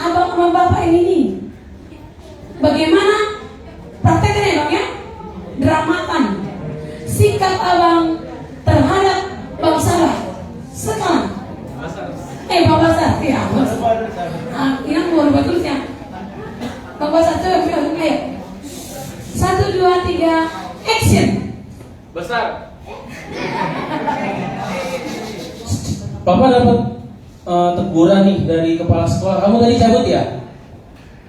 abang sama bapak ini nih. Bagaimana prakteknya ya bang ya? Dramakan sikap abang terhadap Bang Sarah sekarang. Bang Basar, ya ini baru bagusnya. Bang Basar tuh ayo. 1, 2, 3, action. Besar. Papa dapat teguran nih dari kepala sekolah. Kamu tadi cabut ya?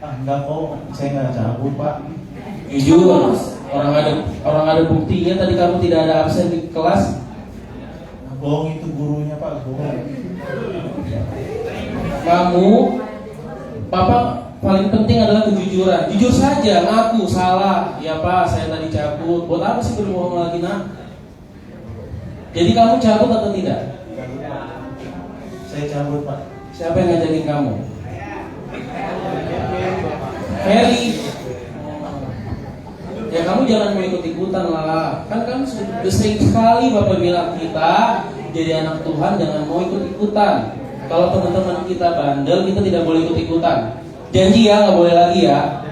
Enggak kok, saya nggak cabut pak. Jujur, orang ada buktinya tadi kamu tidak ada absen di kelas. Bohong itu gurunya pak, bohong. Kamu, Papa paling penting adalah kejujuran. Jujur saja, ngaku salah. Ya Pak, saya tadi cabut. Buat apa sih berbohong lagi nak? Jadi kamu cabut atau tidak? Saya cabut pak. Siapa yang ngajakin kamu? Harry. Ya kamu jangan mau ikut-ikutan lah. Kan kamu sudah sering sekali Bapak bilang kita jadi anak Tuhan jangan mau ikut-ikutan. Kalau teman-teman kita bandel, kita tidak boleh ikut-ikutan. Janji ya, nggak boleh lagi ya.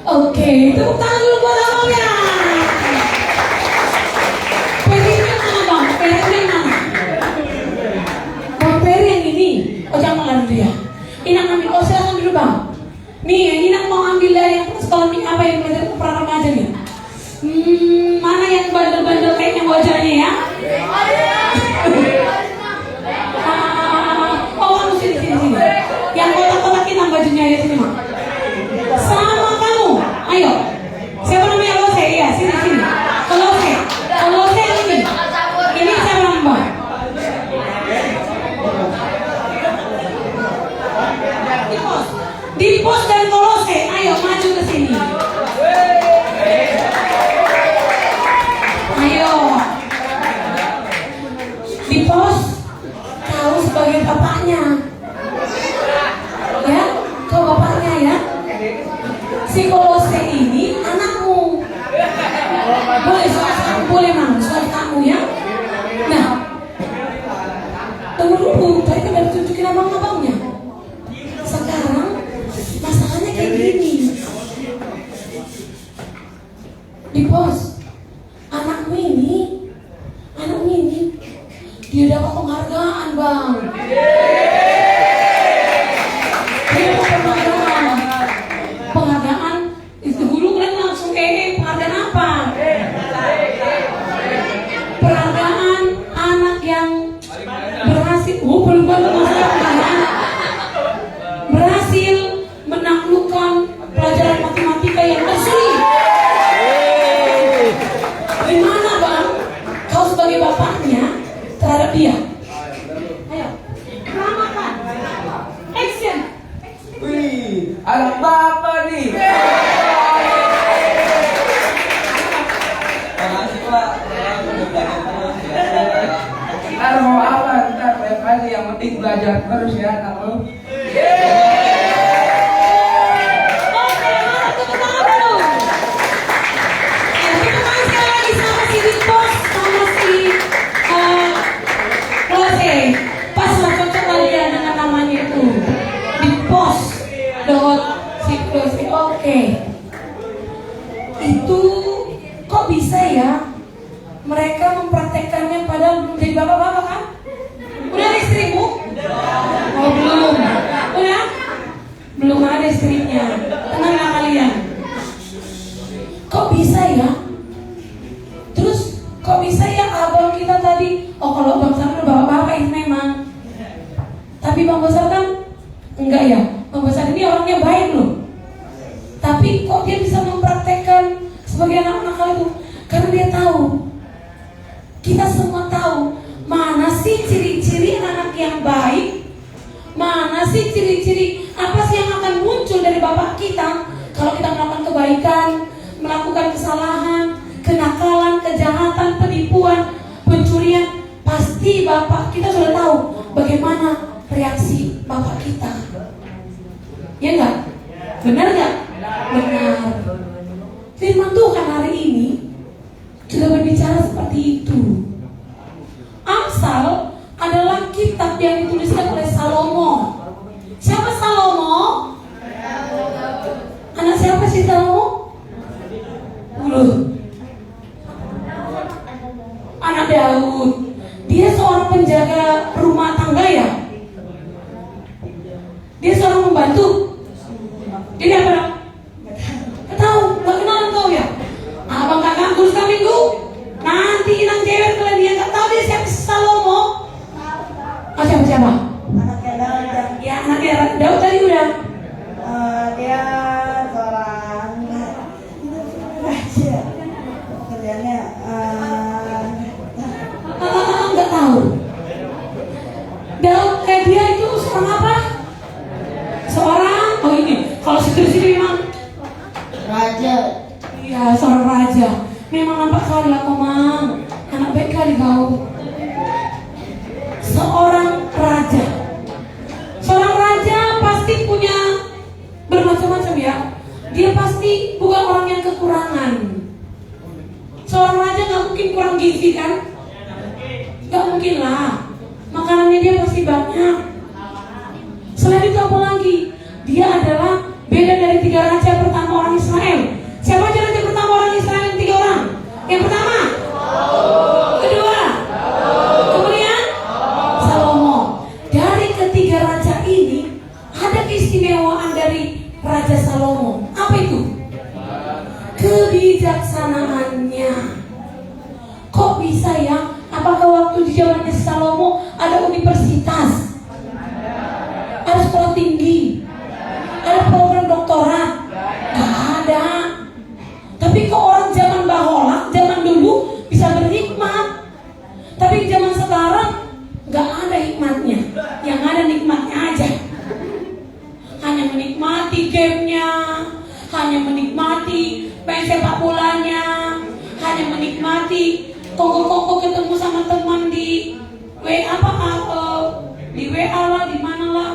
Oke, tepuk tangan dulu buat abangnya. Perinya mana bang? Perinya mana? Bang Peri yang ini. Oh jangan lari dia. Inak ambil, oh silakan dulu bang. Nih, Inak mau ambil dari yang sekolah nih apa yang belajar pernah ngajarnya? Mana yang bandel-bandel kayaknya wajahnya ya? Sini. Yang kotak-kotak kita bajunya ya sini mak. Sama kamu, ayo. Siapa namanya Lose? Ya sini. Lose ini. Ini siapa namanya? Dipos dan Kolose, ayo maju ke sini. Ayo. Dipos, kau sebagai bapaknya. Ya, kau bapaknya ya. Si Kolose ini anakmu. Boleh soal kamu, boleh mang, soal kamu ya. Nah, tunggu dulu, tadi kan baru tunjukin abang-abangnya. Sekarang masalahnya kayak gini. Di pos, anakmu ini dia dapat penghargaan bang. Penghargaan itu dulu kan langsung penghargaan apa? Penghargaan anak yang berhasil. Belum penghargaan berhasil menaklukkan pelajaran matematika yang tersulit. Gimana bang? Kau sebagai bapaknya terhadap dia? Ayo, dramakan. Action. Wih, anak bapak nih. Makasih Pak. Ntar mau apa? Ntar banyak kali yang penting belajar terus ya kamu. Oke, tepuk tangan dulu. Tepuk tangan sekali lagi sama si Dipos sama si Klose. Pas lah cocok kalian dengan namanya itu. Dipos dot si Klose. Oke. Itu kok bisa ya? Mereka mempraktekkannya padahal belum jadi bapak-bapak kan? Udah ada istrimu? Oh belum. Udah? Belum ada istrinya. Tenanglah kalian. Kok bisa ya? Terus kok bisa ya abang kita tadi? Oh kalau Bang Sarah udah bapak-bapak itu memang. Tapi Bang Besar kan enggak ya. Bang Besar ini orangnya baik loh. Tapi kok dia bisa mempraktekkan sebagai anak-anak nakal itu? Karena dia tahu. Kita semua tahu mana sih ciri-ciri anak yang baik, mana sih ciri-ciri apa sih yang akan muncul dari bapak kita kalau kita melakukan kebaikan, melakukan kesalahan, kenakalan, kejahatan, penipuan, pencurian. Pasti bapak kita sudah tahu bagaimana reaksi bapak kita. Ya enggak? Benar enggak? Benar. Firman Tuhan hari ini sudah berbicara seperti itu. Amsal adalah kitab yang dituliskan oleh Salomo. Siapa Salomo? Bantu. Ini apa dong? Gak tahu, gak kenal engkau ya? Abang kakak kurus minggu. Nanti hilang cewek kalian dia gak tahu dia siapa Salomo. Oh siapa? Anaknya Daud yang Ya anaknya Daud tadi udah. dia seorang raja. Kerjanya Nggak tahu. Daud dia itu seorang apa? Seorang kalau situ memang raja. iya seorang raja. Memang nampak kali lah Komang. Anak baik kali kau. Seorang raja. Seorang raja pasti punya bermacam-macam ya. Dia pasti bukan orang yang kekurangan. Seorang raja nggak mungkin kurang gizi kan? Nggak mungkin lah. Makanannya dia pasti banyak. Selain itu apa lagi? Dia adalah beda dari 3 raja pertama orang Israel. Siapa aja raja pertama orang Israel yang 3 orang? Yang pertama, kedua, kemudian Salomo. Dari ketiga raja ini ada keistimewaan dari Raja Salomo. Apa itu? Kebijaksanaannya. Kok bisa ya? Apakah waktu di zamannya Salomo ada universitas? Ada sekolah tinggi? Ada program doktorat? Gak ada. Tapi kok orang zaman bahola, zaman dulu bisa berhikmat. Tapi zaman sekarang gak ada hikmatnya. Yang ada nikmatnya aja. Hanya menikmati gamenya, hanya menikmati main sepak bolanya, hanya menikmati kongko-kongko ketemu sama teman di di WA lah, di mana lah.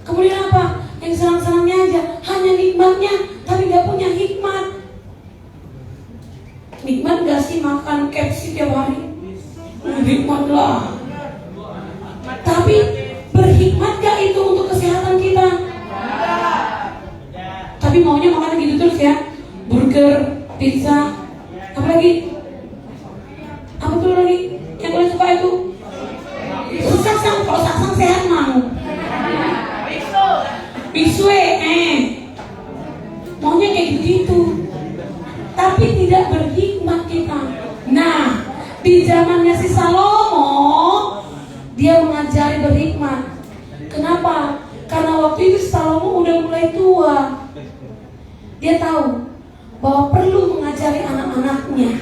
Kemudian apa? Yang senang-senangnya aja, hanya nikmatnya, tapi gak punya hikmat. Nikmat gak sih makan KFC tiap hari? Nikmat lah. Tapi berhikmat gak itu untuk kesehatan kita? Tapi maunya makan gitu terus ya. Burger, pizza, apa lagi? Apa tuh lagi? Yang kalian suka itu? Saksang, kalau saksang sehat mau. Biswe, maunya kayak gitu. Tapi tidak berhikmat kita. Nah, di zamannya si Salomo, dia mengajari berhikmat. Kenapa? Karena waktu itu Salomo udah mulai tua. Dia tahu bahwa perlu mengajari anak-anaknya.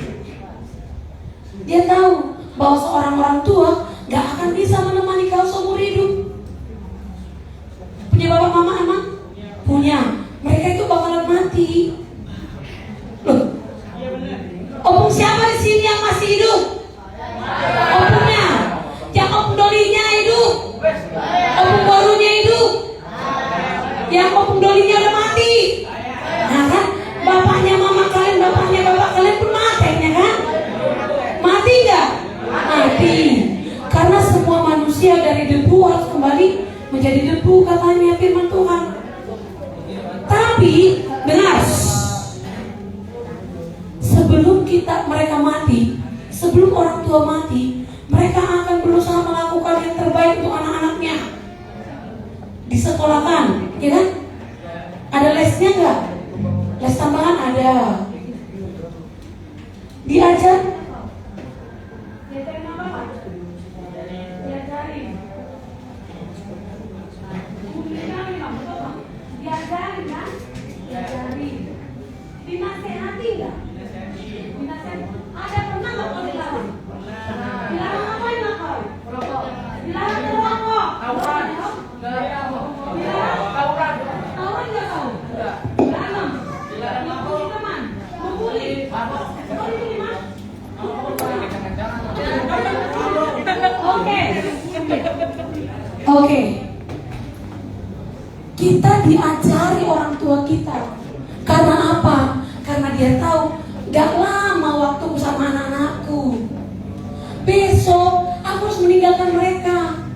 Dia tahu bahwa seorang orang tua gak akan bisa menemani kau seumur hidup. Punya bapak mama emang? Punya. Mereka itu bakalan mati. Loh, opung siapa di sini yang masih hidup? Opungnya. Yang opung dolinya hidup. Opung barunya hidup. Yang opung dolinya udah mati. Nah kan, bapaknya mama kalian, bapaknya bapak kalian pun mati ya kan? Mati nggak? Mati. Karena semua manusia dari debu harus kembali menjadi debu, katanya firman Tuhan. Tapi dengar, sebelum mereka mati, sebelum orang tua mati, mereka akan berusaha melakukan yang terbaik untuk anak-anaknya. Disekolahkan, ya kan? Ada lesnya nggak? Les tambahan ada. Diajar. Diajarin apa? Diajarin. Diajarin kan? Diajarin. Dinasehati nggak? Dinasehati. Ada pernah nggak kau dilarang? Dilarang apa yang kau? Dilarang merokok. Tauran. Dilarang tauran. Tauran nggak kau? Dilarang. Dilarang membuli teman. Membuli. Kau dibully mas? Oke. Kita diajari orang tua kita. Karena apa? Karena dia tahu gak lama waktu bersama anak-anakku. Besok aku harus meninggalkan mereka.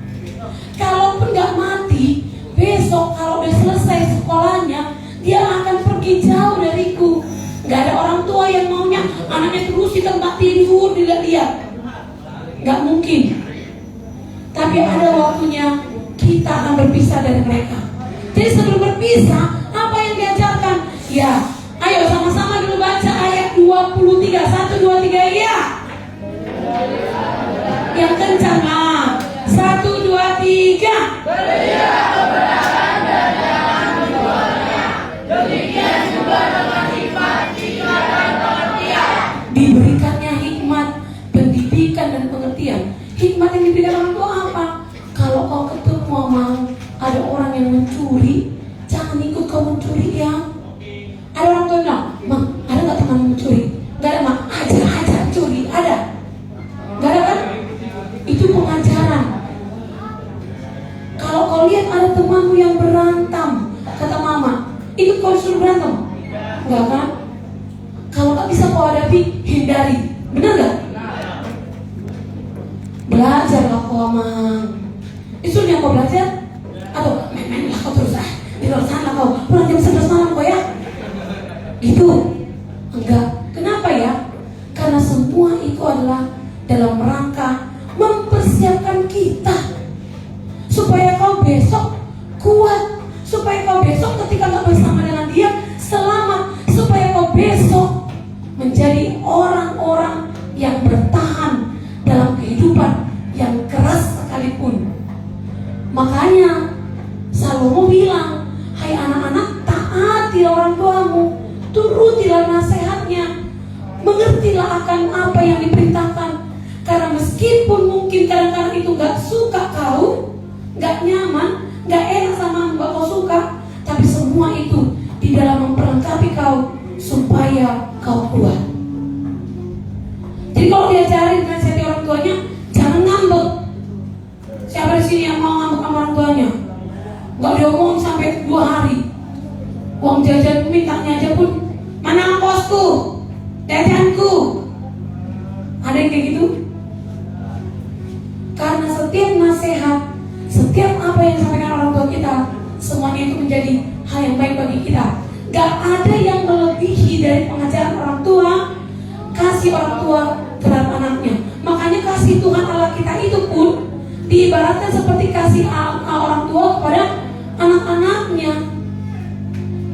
Kalaupun gak mati, besok kalau udah selesai sekolahnya, dia akan pergi jauh dariku. Gak ada orang tua yang maunya anaknya terus di tempat tidur dilihat-lihat. Gak mungkin. Tapi ada waktunya kita akan berpisah dari mereka. Jadi sebelum berpisah, apa yang diajarkan? Ya, ayo sama-sama dulu baca ayat 23. 1, 2, 3, ya. Yang kencang, nah. 1, 2, 3. Berilah kebenaran dan jangan menjualnya. Demikian juga dengan hikmat, hikmat dan pengertian. Diberikannya hikmat, pendidikan dan pengertian. Hikmat yang diberikan orang tua apa? Kalau kau ketemu sama ada orang yang mencuri, jangan ikut kau mencuri ya. Ada orang tua bilang, Mak, ada nggak teman mencuri? Gak ada, Mak. Ajar curi, ada? Gak ada kan? Itu pengajaran. Kalau kau lihat ada temanmu yang berantem, kata mama, ikut kau suruh berantem? Enggak kan? Kalau nggak bisa kau hadapi, hindari. Benar nggak? Belajarlah kau Amang. Disuruhnya kau belajar? Atau main-main lah kau terus di luar sana kau pulang jam 11 malam kau ya? Itu enggak. Kenapa ya? Karena semua itu adalah dalam rangka mempersiapkan kita supaya kau besok kuat, supaya kau besok ketika kau bersama dengan dia selamat, supaya kau besok menjadi orang-orang yang bertahan dalam kehidupan yang keras sekalipun. Makanya Salomo bilang, hai anak-anak, taati orang tuamu, turutilah nasihatnya, mengertilah akan apa yang diperintahkan. Karena meskipun mungkin kadang-kadang itu gak suka kau, gak nyaman, gak enak sama mbak kau suka, tapi semua itu di dalam memperlengkapi kau supaya kau kuat. Jadi kalau diajarin nasihati orang tuanya, jangan ngambek. Siapa di sini yang mau ngambek sama orang tuanya? Gak diomongin sampai 2 hari. Uang jajan mintanya aja pun, mana kosku, jajanku. Ada yang kayak gitu? Karena setiap nasihat, setiap apa yang disampaikan orang tua kita, semuanya itu menjadi hal yang baik bagi kita. Gak ada yang melebihi dari pengajaran orang tua, kasih orang tua terhadap anaknya. Makanya kasih Tuhan Allah kita itu pun diibaratkan seperti kasih orang tua kepada anak-anaknya.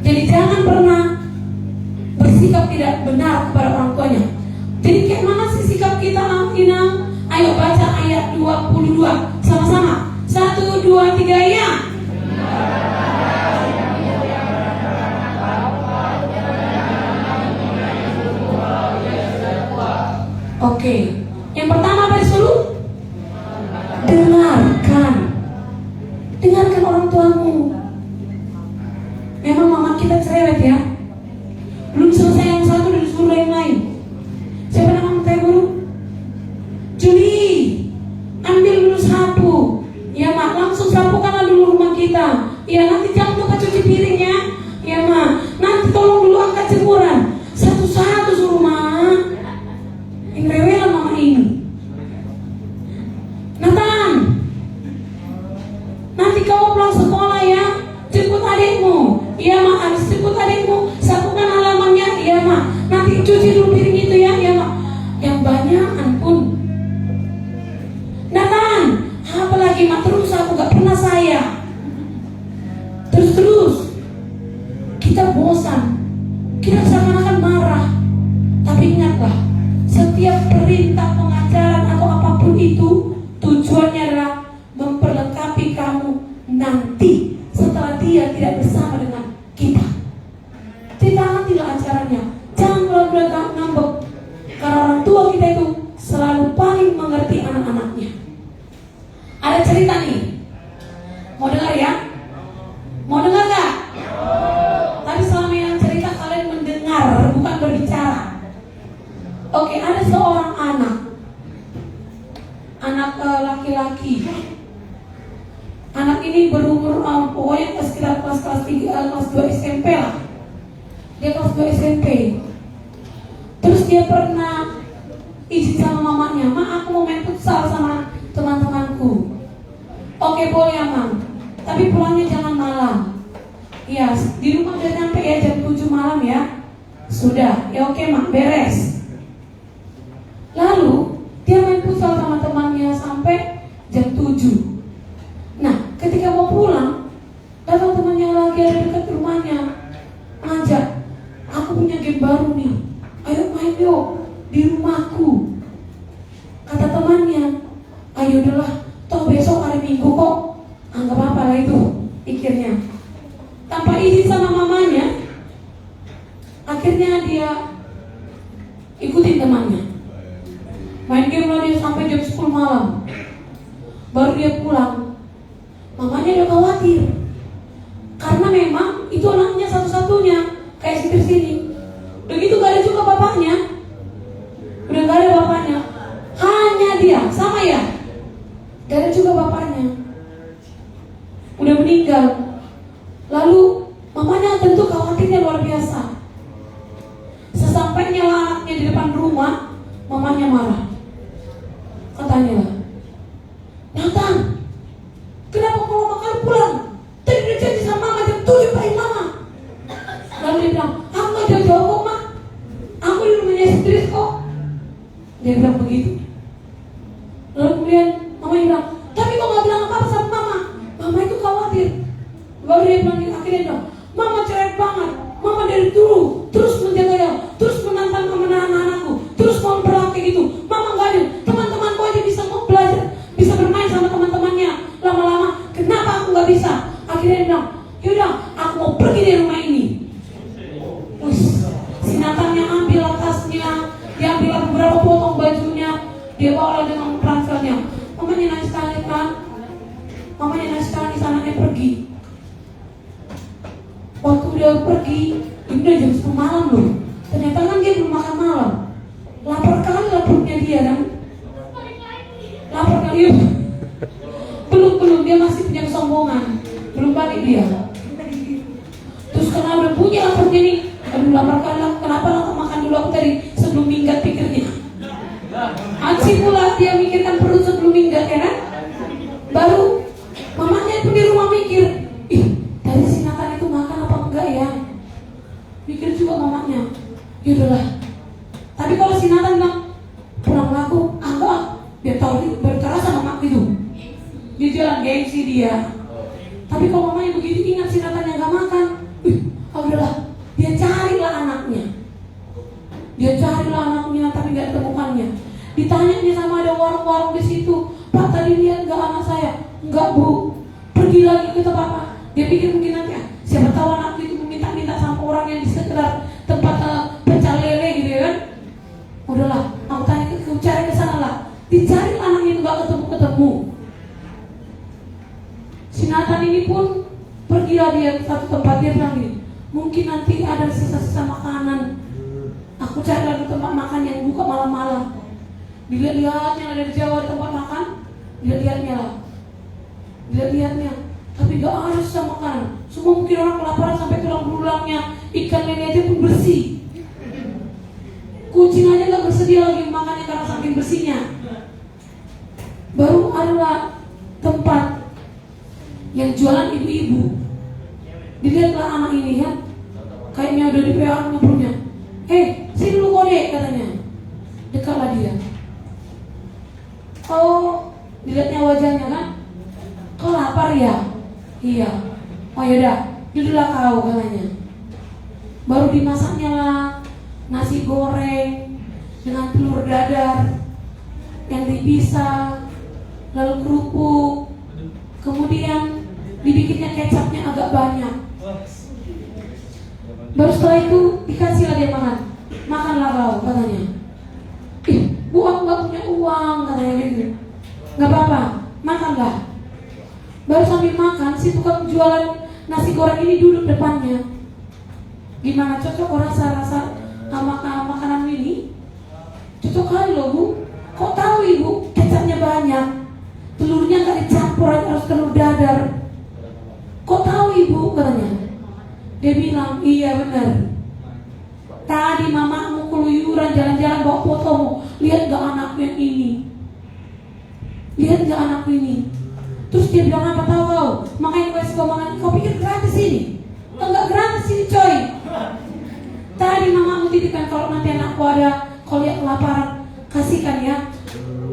Jadi jangan pernah bersikap tidak benar kepada orang tuanya. Jadi kayak mana sih sikap kita, Inang? Ayo baca ayat 22 sama-sama. 1, 2, 3, ya. Oke. Yang pertama apa disuruh? Dengarkan orang tuamu. Memang mama kita cerewet ya. Belum selesai yang satu udah disuruh yang lain. Siapa nama tanya guru? Juli, ambil dulu sapu. Ya mak, langsung sapukanlah dulu rumah kita. Ya nanti jangan lupa cuci piringnya. Ya mak, nanti tolong dulu angkat jemuran. Satu-satu suruh mak. Yang rewelan mama ini. Nathan, nanti kamu pulang sekolah ya, jemput adikmu. Iya mak, harus jemput adikmu. Sapukan halamannya. Iya mak, nanti cuci dulu piring itu ya. Iya mak. Yang banyakan pun. Nathan, apalagi mak, terus aku gak pernah sayang. Terus kita bosan, kita seakan-akan marah. Tapi ingatlah, setiap perintah pengajaran atau apapun itu tujuannya adalah memperlengkapi kamu nanti setelah dia tidak bersama dengan kita. Ditaatilah ajarannya, jangan berat-berat ngambek. Karena orang tua kita itu selalu paling mengerti anak-anaknya. Ada cerita nih, mau dengar ya? Mau dengar gak? Tapi selama yang cerita kalian mendengar, bukan berbicara. Oke, ada seorang anak laki-laki. Anak ini berumur pokoknya sekitar kelas 3, kelas 2 SMP lah. Dia kelas 2 SMP. Terus dia pernah izin sama mamanya, "Ma, aku mau main futsal sama teman-temanku." "Oke, boleh ya, Mam. Tapi pulangnya jangan malam." "Iya, di rumah udah nyampe ya jam 7 malam ya." "Sudah, ya oke, Mak, beres." Lalu dia main futsal sama temannya sampai jam 7. Nah, ketika mau pulang, datang temannya dari dekat rumahnya ngajak, aku punya game baru nih, ayo main yuk di rumahku. Kata temannya, ayo udahlah, toh besok hari Minggu kok, anggap apa lah itu, pikirnya. Tanpa izin sama mamanya, akhirnya dia ikutin temannya. Main game lah dia sampai jam 10 malam. Baru dia pulang. Mamanya udah khawatir. Karena memang itu anaknya satu-satunya, kayak si Kris ini. Udah gitu gak ada juga bapaknya. Udah gak ada bapaknya. Hanya dia, sama ya. Gak ada juga bapaknya. Udah meninggal. Lalu mamanya tentu khawatirnya luar biasa. Sesampainya anaknya di depan rumah, mamanya marah. Katanya lah, Nathan, kenapa kalau makan pulang? Tadi udah janji sama mama jam 7 pagi mama. Lalu dia bilang, aku gak jauh-jauh kok ma, aku di rumahnya istri kok. Dia bilang begitu. Lalu kemudian mama bilang, tapi kok gak bilang apa-apa sama mama? Mama itu khawatir. Baru dia bilang, akhirnya dia bilang, mama cerewet banget. Mama dari dulu terus menjaga dia, terus menantang kemenangan anakku, terus mau berlaku gitu. Mama gak adil. Teman-temanku aja bisa mau belajar, bisa bermain sama teman-temannya. Lama-lama, kenapa aku gak bisa? Akhirnya dia bilang, yaudah, aku mau pergi dari rumah ini. Wih, si Nathan yang ambil tasnya, dia ambil beberapa potong bajunya, dia bawa dengan transfernya. Mamanya nangis sekali kan? Mamanya nangis sekali, anaknya pergi. Waktu dia pergi, udah jam 10 malam loh. Ternyata kan dia belum makan malam. Lapar kali lah perutnya dia kan. Lapar kali ya. Belum dia masih punya kesombongan. Belum balik dia. Terus karena udah punya laparnya nih, aduh lapar kali lah. Kenapa lah makan dulu aku tadi sebelum minggat pikirnya. Aci pula dia mikirkan perut sebelum minggat ya kan. Baru mamanya pun di rumah mikir, ih tadi si Nathan itu makan apa enggak ya? Mikir juga mamanya. Yaudahlah. Tapi kalau si Nathan bilang pulang aku, enggak, dia tahu berkeras sama mak itu. Dia jalan gengsi dia. Tapi kalau mamanya begitu ingat si Nathan yang gak makan, udahlah, dia carilah anaknya. Dia carilah anaknya tapi gak ditemukannya. Ditanyanya sama ada warung-warung di situ, Pak tadi lihat gak anak saya? Enggak bu, pergi lagi ke tempat apa? Dia pikir mungkin nanti siapa tahu anak itu meminta-minta sama orang yang di sekitar tempat pecel lele gitu ya kan. Udahlah, aku tanya ke cari ke sana lah. Dicari anaknya itu gak ketemu. Si Nathan ini pun pergilah dia ke satu tempat, dia bilang gini, mungkin nanti ada sisa-sisa makanan. Aku cari lagi tempat makan yang buka malam-malam. Dilihat-lihat yang ada di Jawa tempat makan, dilihat-lihatnya lah. Dilihat-lihatnya, tapi gak ada sisa makanan. Semua mungkin orang kelaparan sampai tulang belulangnya, ikan lele aja pun bersih. Kucing aja gak bersedia lagi makannya karena saking bersihnya. Baru adalah tempat yang jualan ibu-ibu. Dilihatlah anak ini kan, kayaknya udah di PA ngobrolnya. Sini dulu kode katanya. Dekatlah dia. Oh, dilihatnya wajahnya kan. Kau lapar ya? Iya. Oh yaudah, jadilah kau katanya. Baru dimasaknya lah nasi goreng dengan telur dadar yang dipisah, lalu kerupuk, kemudian dibikinnya kecapnya agak banyak. Baru setelah itu dikasihlah dia makan. Makanlah kau katanya. Bu aku gak punya uang katanya gitu. Gak apa-apa, makanlah. Baru sambil makan, si tukang jualan nasi goreng ini duduk depannya. Gimana, cocok kok rasa makanan ini? Cocok kali loh bu. Kok tahu ibu kecapnya banyak, telurnya gak dicampur, harus telur dadar. Kok tahu ibu katanya. Dia bilang, iya benar. Tadi mamamu keluyuran jalan-jalan bawa fotomu. Lihat gak anaknya ini? Lihat gak anak ini? Terus dia bilang apa tahu kau? Makanya gue suka makan. Kau pikir gratis ini? Enggak gratis ini coy. Tadi mamamu titipkan kalau nanti anakku ada, kalau lihat kelaparan, kasihkan ya.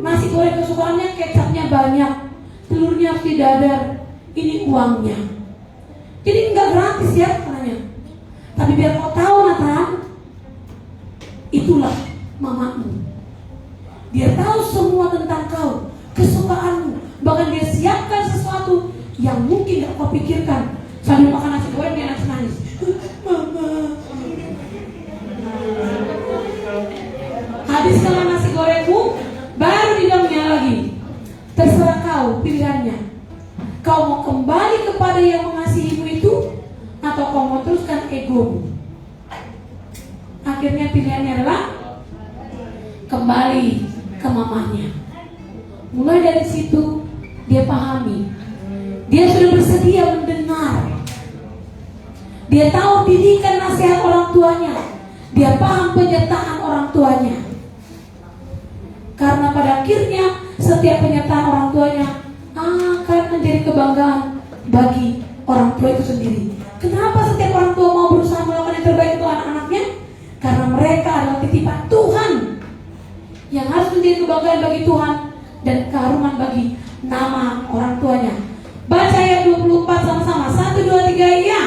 Nasi goreng kesukaannya kecapnya banyak, telurnya harus didadar. Ini uangnya. Jadi enggak gratis Tapi biar kau tahu Nathan, itulah mamamu. Dia tahu semua tentang kau, kesukaanmu. Bahkan dia siapkan sesuatu yang mungkin gak kau pikirkan. Sambil makan nasi goreng dia nangis. Mama. Habiskanlah nasi gorengmu, baru didamnya lagi. Terserah kau pilihannya. Kau mau kembali kepada yang mengasihimu itu, atau kau mau teruskan egomu. Akhirnya pilihannya adalah kembali ke mamanya. Mulai dari situ dia pahami. Dia sudah bersedia mendengar. Dia tahu didikan nasihat orang tuanya. Dia paham penyertaan orang tuanya. Karena pada akhirnya setiap penyertaan orang tuanya akan menjadi kebanggaan bagi orang tua itu sendiri. Kenapa setiap orang tua mau berusaha melakukan yang terbaik untuk anak-anaknya? Karena mereka adalah titipan Tuhan yang harus menjadi kebanggaan bagi Tuhan dan keharuman bagi nama orang tuanya. Baca ayat 24 sama-sama. 1, 2, 3 ya.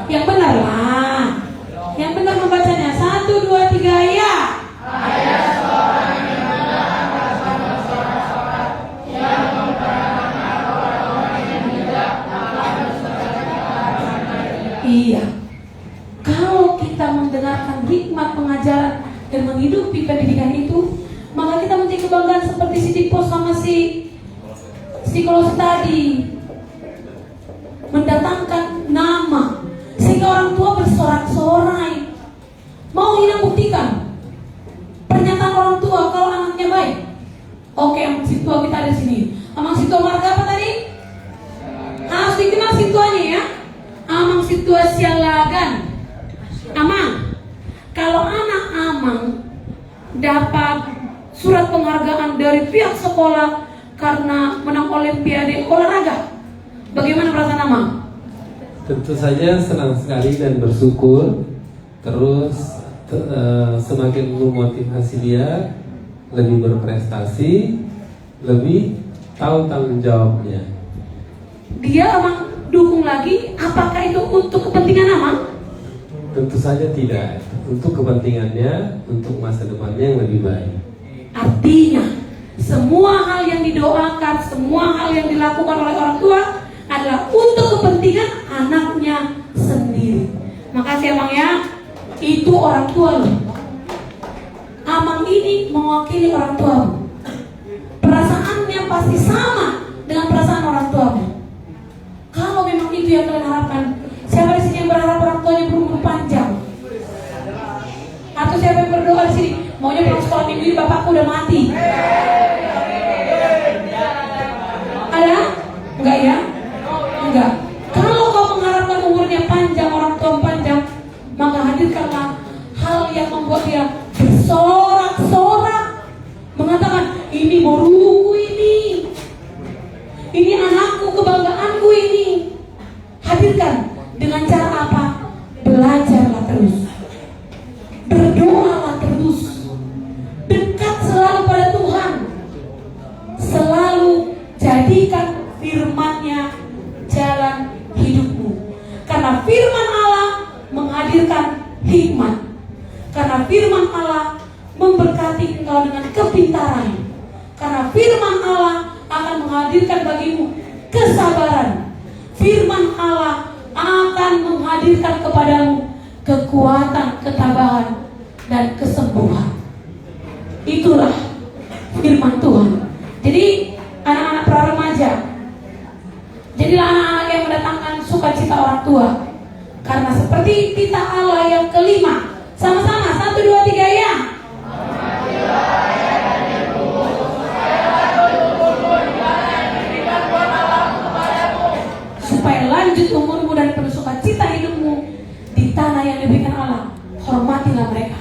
Yang benar lah. Yang benar membacanya. 1, 2, 3 ya. Iya. Kalau kita mendengarkan hikmat pengajaran dan menghidupi pendidikan itu, maka kita menjadi kebanggaan seperti si Dipos sama si Kolos tadi, mendatangkan nama sehingga orang tua bersorak-sorai. Mau Ina buktikan pernyataan orang tua kalau anaknya baik. Oke, amang situa kita ada di sini. Amang situa marga apa tadi? Harus dikenal situanya ya. Amang situa Sialagan. Amang, kalau anak Amang dapat surat penghargaan dari pihak sekolah karena menang olimpiade olahraga, bagaimana perasaan Amang? Tentu saja senang sekali dan bersyukur. Terus semakin memotivasi dia lebih berprestasi, lebih tahu tanggung jawabnya. Dia Amang dukung lagi, apakah itu untuk kepentingan Amang? Tentu saja tidak. Untuk kepentingannya, untuk masa depannya yang lebih baik. Artinya, semua hal yang didoakan, semua hal yang dilakukan oleh orang tua adalah untuk kepentingan anaknya sendiri. Makasih Amang ya. Itu orang tua loh. Amang ini mewakili orang tua. Perasaannya pasti sama dengan perasaan orang tuamu. Kalau memang itu yang kalian harapkan, siapa di sini yang berharap orang tuanya berumur panjang? Atau siapa yang berdoa di sini? Maunya pulang sekolah minggu ini bapakku udah mati. Ada? Enggak ya? Enggak. Kalau kau mengharapkan umurnya panjang, orang tua panjang, maka hadirkanlah hal yang membuat dia bersorak-sorak, mengatakan ini boruku ini anakku, kebanggaanku ini. Hadirkan dengan cara apa? Belajarlah terus, berdoalah terus, dekat selalu pada Tuhan, selalu jadikan firman-Nya jalan hidupmu. Karena firman Allah menghadirkan hikmat. Karena firman Allah memberkati engkau dengan kepintaran. Karena firman Allah akan menghadirkan bagimu kesabaran. Firman Allah akan menghadirkan kepadamu kekuatan, ketabahan, dan kesembuhan. Itulah firman Tuhan. Jadi anak-anak pra-remaja, jadilah anak-anak yang mendatangkan sukacita orang tua. Karena seperti titah Allah yang kelima. Sama-sama, 1, 2, 3 ya. Supaya lanjut umurmu dan penuh sukacita hidupmu di tanah yang diberikan Allah. Hormatilah mereka.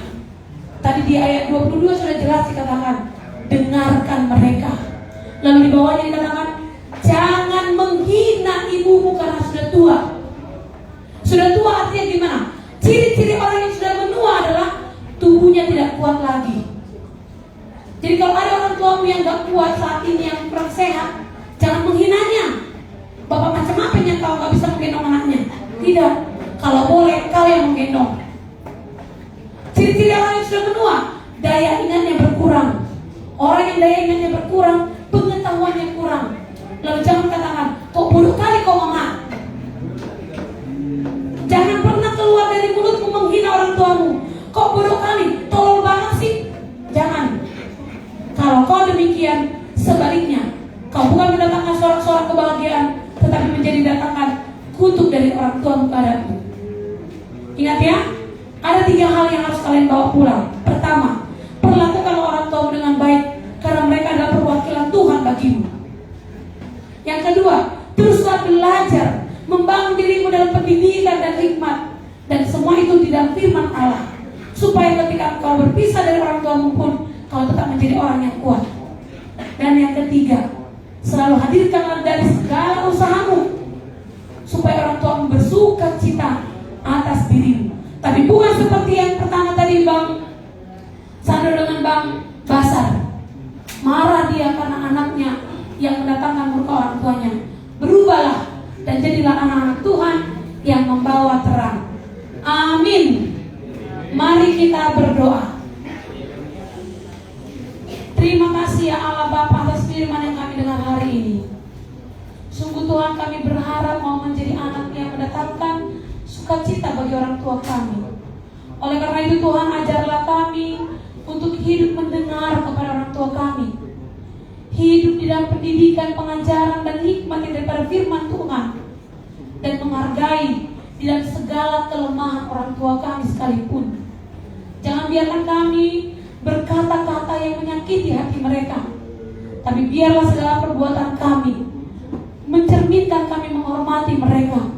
Tadi di ayat 22 sudah jelas dikatakan, dengarkan mereka. Lalu di bawahnya dikatakan, jangan menghina ibumu karena sudah tua. Sudah tua artinya gimana? Ciri-ciri orang yang sudah menua adalah tubuhnya tidak kuat lagi. Jadi kalau ada orang tuamu yang gak kuat saat ini, yang kurang sehat, jangan menghinanya. Bapak macam apa yang kau gak bisa tidak, kalau boleh kau yang menggendong. Ciri-ciri orang yang sudah menua, daya ingatnya berkurang. Orang yang daya ingatnya berkurang, pengetahuannya kurang. Lalu jangan katakan, kok bodoh kali kau mama. Jangan pernah keluar dari mulutmu menghina orang tuamu. Kok bodoh kali, tolol banget sih. Jangan. Kalau kau demikian, sebaliknya, kau bukan mendatangkan sorak-sorak kebahagiaan, tetapi menjadi datangkan kutuk dari orang tuamu kepadamu. Ingat ya, ada 3 hal yang harus kalian bawa pulang. Pertama, perlakukan orang tuamu dengan baik, karena mereka adalah perwakilan Tuhan bagimu. Yang kedua, teruslah belajar, membangun dirimu dalam pendidikan dan hikmat, dan semua itu di dalam firman Allah, supaya ketika kau berpisah dari orang tuamu pun, kau tetap menjadi orang yang kuat. Dan yang ketiga, selalu hadirkanlah dari segala usahamu, supaya orang tuamu bersuka cita atas dirimu. Tapi bukan seperti yang pertama tadi Bang Sandro dengan Bang Basar. Marah dia karena anaknya yang mendatangkan murka orang tuanya. Berubahlah dan jadilah anak-anak Tuhan yang membawa terang. Amin. Mari kita berdoa. Terima kasih ya Allah Bapa atas firman yang kami dengar hari ini. Sungguh Tuhan, kami berharap mau menjadi anak yang mendatangkan sukacita bagi orang tua kami. Oleh karena itu Tuhan, ajarlah kami untuk hidup mendengar kepada orang tua kami, hidup di dalam pendidikan, pengajaran, dan hikmat yang daripada firman Tuhan, dan menghargai di dalam segala kelemahan orang tua kami sekalipun. Jangan biarkan kami berkata-kata yang menyakiti hati mereka, tapi biarlah segala perbuatan kami mencerminkan kami menghormati mereka,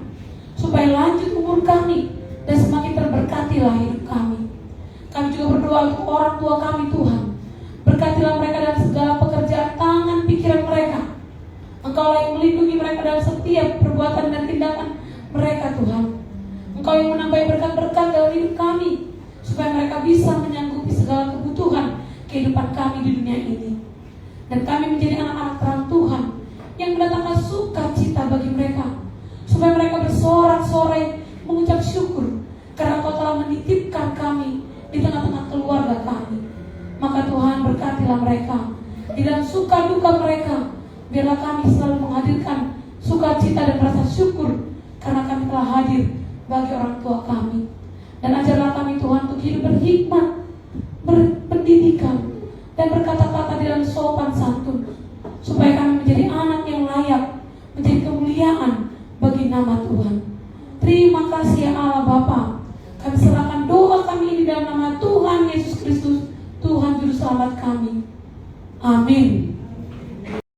supaya lanjut umur kami dan semakin terberkatilah hidup kami. Kami juga berdoa untuk orang tua kami Tuhan. Berkatilah mereka dalam segala pekerjaan tangan pikiran mereka. Engkau yang melindungi mereka dalam setiap perbuatan dan tindakan mereka Tuhan. Engkau yang menambahi berkat-berkat dalam hidup kami, supaya mereka bisa menyanggupi segala kebutuhan kehidupan kami di dunia ini. Dan kami menjadi anak-anak terang Tuhan yang mendatangkan sukacita bagi mereka, supaya mereka bersorak-sorai mengucap syukur karena Engkau telah menitipkan kami di tengah-tengah keluarga kami. Maka Tuhan, berkatilah mereka di dalam suka duka mereka. Biarlah kami selalu menghadirkan sukacita dan rasa syukur karena kami telah hadir bagi orang tua kami. Dan ajarlah kami Tuhan untuk hidup berhikmat, berpendidikan, dan berkata-kata di dalam sopan santun, supaya kami menjadi anak yang layak, menjadi kemuliaan bagi nama Tuhan. Terima kasih ya Allah Bapa. Kami serahkan doa kami ini dalam nama Tuhan Yesus Kristus, Tuhan Juru Selamat kami. Amin.